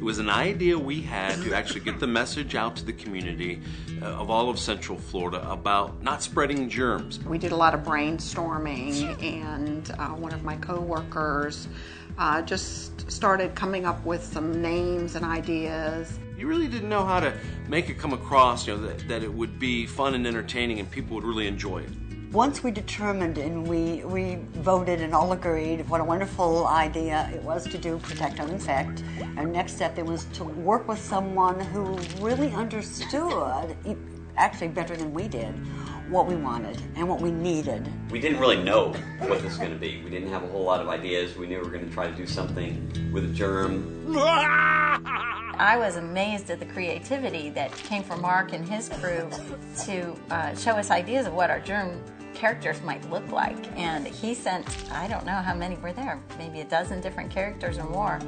was an idea we had to actually get the message out to the community of all of Central Florida about not spreading germs. We did a lot of brainstorming, and one of my co-workers just started coming up with some names and ideas. You really didn't know how to make it come across, that it would be fun and entertaining and people would really enjoy it. Once we determined and we voted and all agreed what a wonderful idea it was to do Protect Don't Infect, our next step was to work with someone who really understood, actually better than we did, what we wanted and what we needed. We didn't really know what this was going to be. We didn't have a whole lot of ideas. We knew we were going to try to do something with a germ. I was amazed at the creativity that came from Mark and his crew to show us ideas of what our germ characters might look like. And he sent, I don't know how many were there, maybe a dozen different characters or more.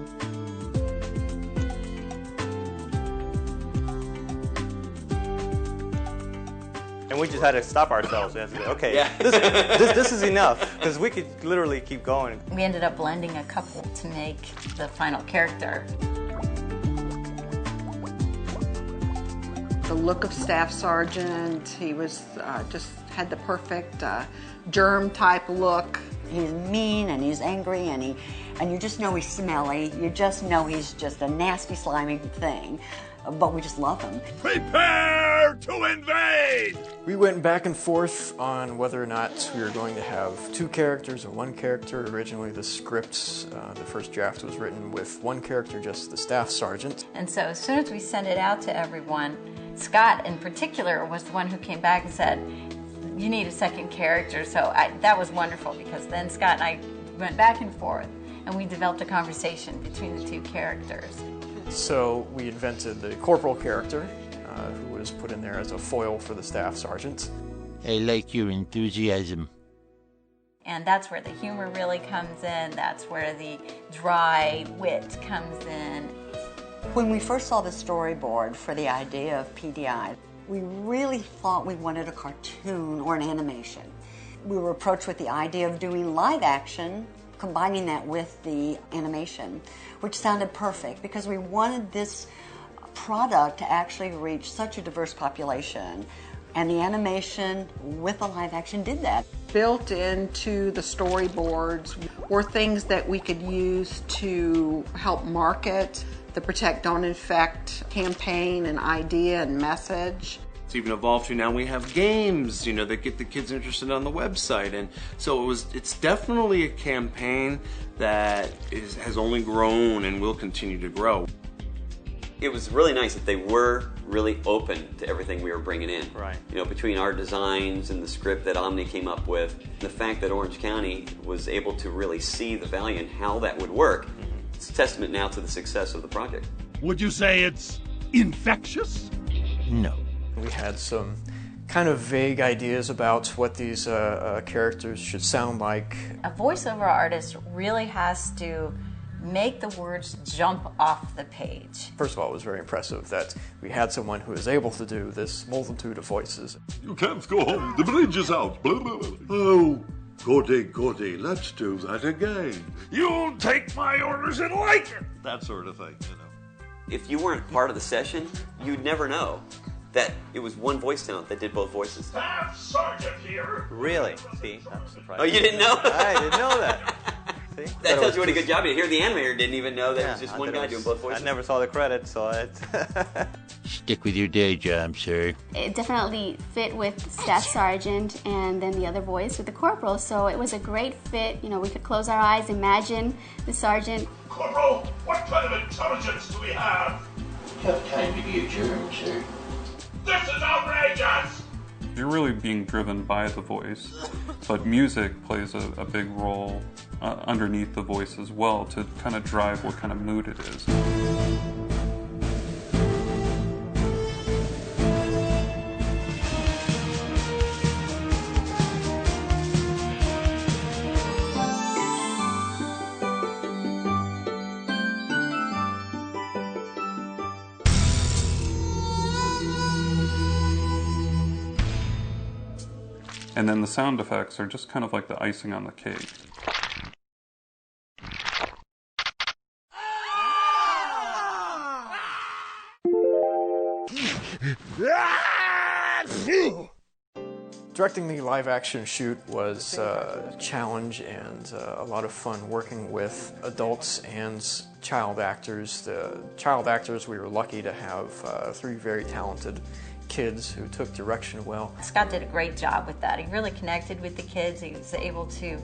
And we just had to stop ourselves and say, okay, yeah. this is enough, because we could literally keep going. We ended up blending a couple to make the final character. The look of Staff Sergeant, he was just had the perfect germ type look. He's mean and he's angry and you just know he's smelly. You just know he's just a nasty, slimy thing. But we just love him. Prepare to invade! We went back and forth on whether or not we were going to have two characters or one character. Originally the script, the first draft was written with one character, just the Staff Sergeant. And so as soon as we sent it out to everyone, Scott in particular was the one who came back and said, you need a second character. So that was wonderful, because then Scott and I went back and forth and we developed a conversation between the two characters. So we invented the corporal character, who was put in there as a foil for the Staff Sergeant. I like your enthusiasm. And that's where the humor really comes in. That's where the dry wit comes in. When we first saw the storyboard for the idea of PDI, we really thought we wanted a cartoon or an animation. We were approached with the idea of doing live action, combining that with the animation, which sounded perfect because we wanted this product to actually reach such a diverse population. And the animation with the live action did that. Built into the storyboards were things that we could use to help market the Protect Don't Infect campaign and idea and message. It's even evolved to now we have games, that get the kids interested on the website. And so it's definitely a campaign that has only grown and will continue to grow. It was really nice that they were really open to everything we were bringing in. Right. Between our designs and the script that Omni came up with, the fact that Orange County was able to really see the value and how that would work, it's a testament now to the success of the project. Would you say it's infectious? No. We had some kind of vague ideas about what these characters should sound like. A voiceover artist really has to make the words jump off the page. First of all, it was very impressive that we had someone who was able to do this multitude of voices. You can't go home, the bridge is out. Blah, blah, blah. Oh, goody, let's do that again. You'll take my orders and like it. That sort of thing, If you weren't part of the session, you'd never know that it was one voice talent that did both voices. Staff Sergeant here. Really? See, I'm surprised. Oh, you didn't know? I didn't know that. See? That tells you what a good job you did. Here, the animator didn't even know that it was just one guy doing both voices. I never saw the credits, so Stick with your day job, sir. It definitely fit with Staff Sergeant and then the other voice with the Corporal, so it was a great fit. We could close our eyes, imagine the Sergeant. Corporal, what kind of intelligence do we have? You have time to be a germ, sir. This is outrageous! You're really being driven by the voice, but music plays a big role underneath the voice as well to kind of drive what kind of mood it is. And then the sound effects are just kind of like the icing on the cake. Directing the live-action shoot was a challenge and a lot of fun working with adults and child actors. The child actors, we were lucky to have 3 very talented kids who took direction well. Scott did a great job with that. He really connected with the kids. He was able to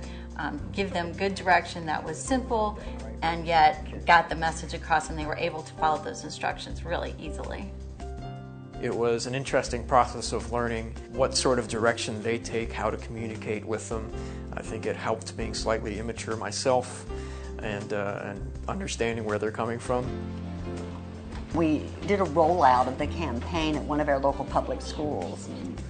give them good direction that was simple and yet got the message across, and they were able to follow those instructions really easily. It was an interesting process of learning what sort of direction they take, how to communicate with them. I think it helped being slightly immature myself and understanding where they're coming from. We did a rollout of the campaign at one of our local public schools.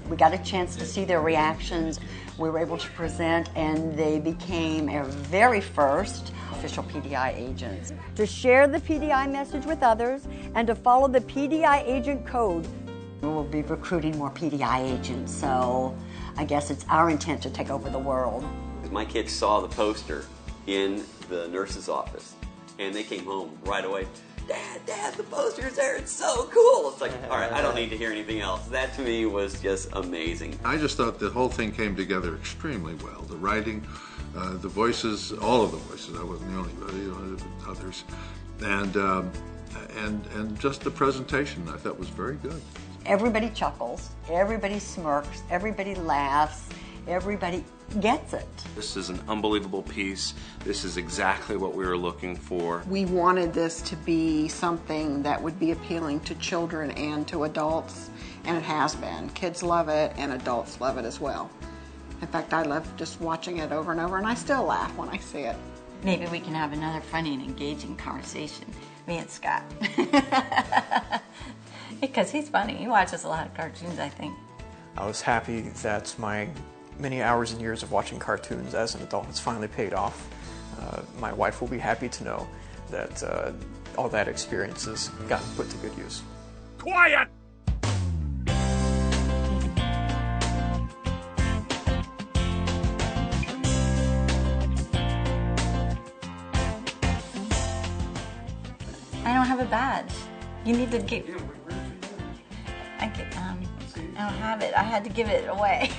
We got a chance to see their reactions. We were able to present, and they became our very first official PDI agents. To share the PDI message with others and to follow the PDI agent code. We will be recruiting more PDI agents, so I guess it's our intent to take over the world. My kids saw the poster in the nurse's office, and they came home right away. Dad, the poster's there, it's so cool. It's like, all right, I don't need to hear anything else. That to me was just amazing. I just thought the whole thing came together extremely well. The writing, the voices, all of the voices, I wasn't the only, others, and just the presentation I thought was very good. Everybody chuckles, everybody smirks, everybody laughs, everybody gets it. This is an unbelievable piece. This is exactly what we were looking for. We wanted this to be something that would be appealing to children and to adults, and it has been. Kids love it, and adults love it as well. In fact, I love just watching it over and over, and I still laugh when I see it. Maybe we can have another funny and engaging conversation, me and Scott. Because he's funny. He watches a lot of cartoons, I think. I was happy that my many hours and years of watching cartoons as an adult has finally paid off. My wife will be happy to know that all that experience has gotten put to good use. Quiet! I don't have a badge. You need to get... I don't have it. I had to give it away.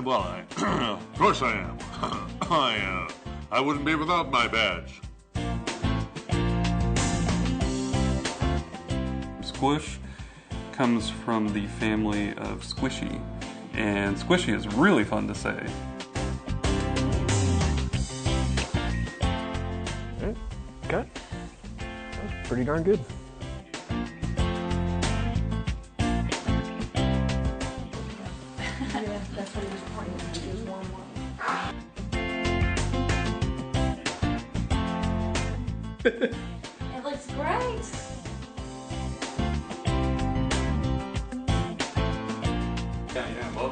Well, of course I am. I wouldn't be without my badge. Squish comes from the family of squishy, and squishy is really fun to say. Okay. Pretty darn good. Yeah, that's what he was pointing to. Just one more. It looks great.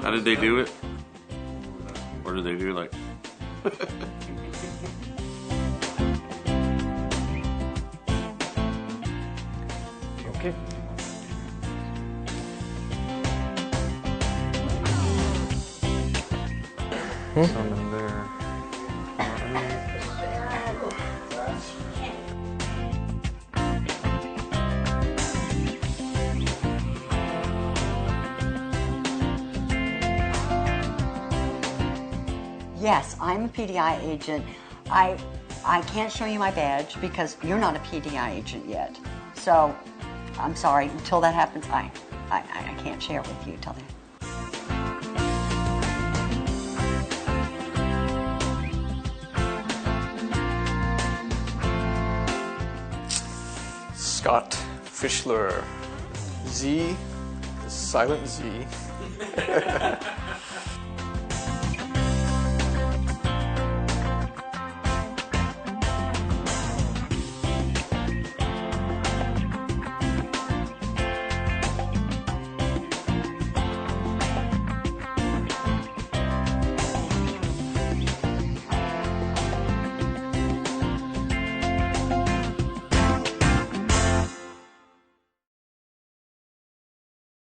How did they do it? Or did they do like... Okay. Something there. Yes, I'm a PDI agent. I can't show you my badge because you're not a PDI agent yet. So, I'm sorry, until that happens, I can't share it with you till then. Scott Fischler. Z, the silent Z.